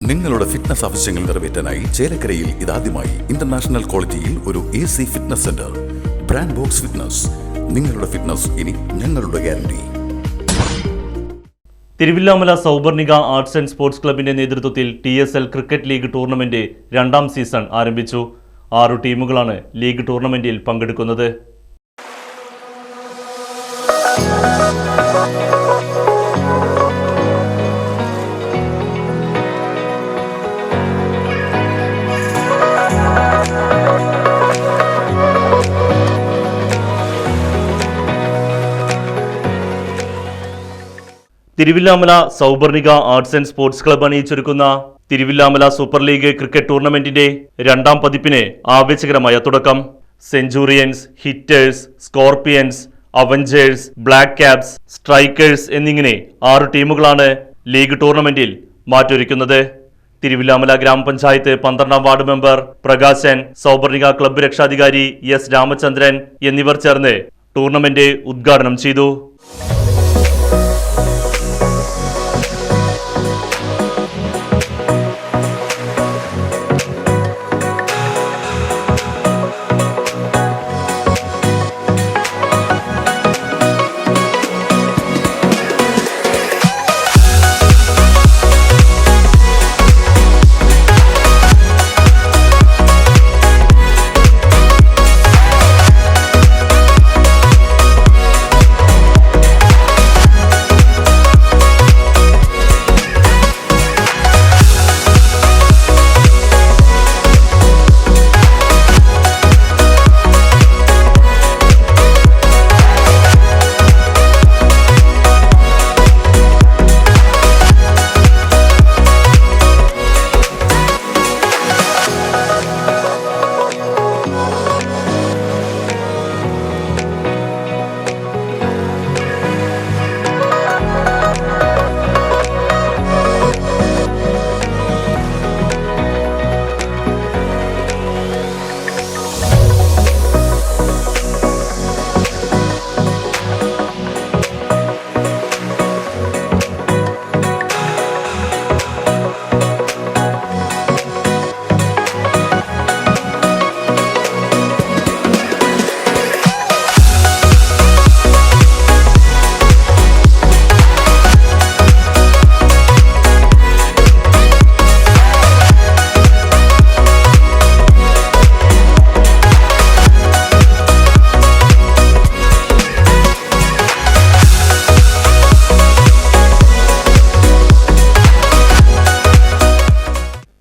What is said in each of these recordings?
നിങ്ങളുടെ ഫിറ്റ്നസ് ആവശ്യങ്ങൾ നിറവേറ്റാനായി ചേലക്കരയിൽ ഇതാദ്യമായി ഇന്റർനാഷണൽ ക്വാളിറ്റിയിൽ ഒരു AC fitness centre. Brand box fitness. നിങ്ങളുടെ ഫിറ്റ്നസ് ഇനി ഞങ്ങളുടെ guarantee. Thiruvilwamala Souparnika arts and sports ക്ലബിന്റെ നേതൃത്വത്തിൽ TSL ക്രിക്കറ്റ് ലീഗ് ടൂർണമെന്റ് 2ാം സീസൺ ആരംഭിച്ചു. 6 ടീമുകളാണ് ലീഗ് ടൂർണമെന്റിൽ പങ്കെടുക്കുന്നത്. Thiruvilwamala Souparnika arts and sports club അണിയിച്ചൊരുക്കുന്ന തിരുവില്ലാമല സൂപ്പർ ലീഗ് ക്രിക്കറ്റ് ടൂർണമെന്റിന്റെ 2ാം പതിപ്പിന് ആവേശകരമായ തുടക്കം. Centurions, hitters, scorpions, avengers, black caps, strikers എന്നിങ്ങനെ 6 ടീമുകളാണ് ലീഗ് ടൂർണമെന്റിൽ മാറ്റൊരുക്കുന്നത്. തിരുവില്ലാമല ഗ്രാമപഞ്ചായത്ത് 12ാം ward member Prakashan, Souparnika club രക്ഷാധികാരി S രാമചന്ദ്രൻ എന്നിവർ ചേർന്ന് ടൂർണമെന്റ് ഉദ്ഘാടനം ചെയ്തു.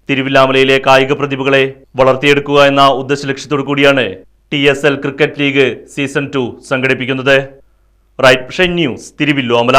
തിരുവില്ലാമലയിലെ കായിക പ്രതിഭകളെ വളർത്തിയെടുക്കുക എന്ന ഉദ്ദേശ ലക്ഷ്യത്തോടു കൂടിയാണ് TSL ക്രിക്കറ്റ് ലീഗ് സീസൺ 2 സംഘടിപ്പിക്കുന്നത്. Right news, Thiruvilwamala.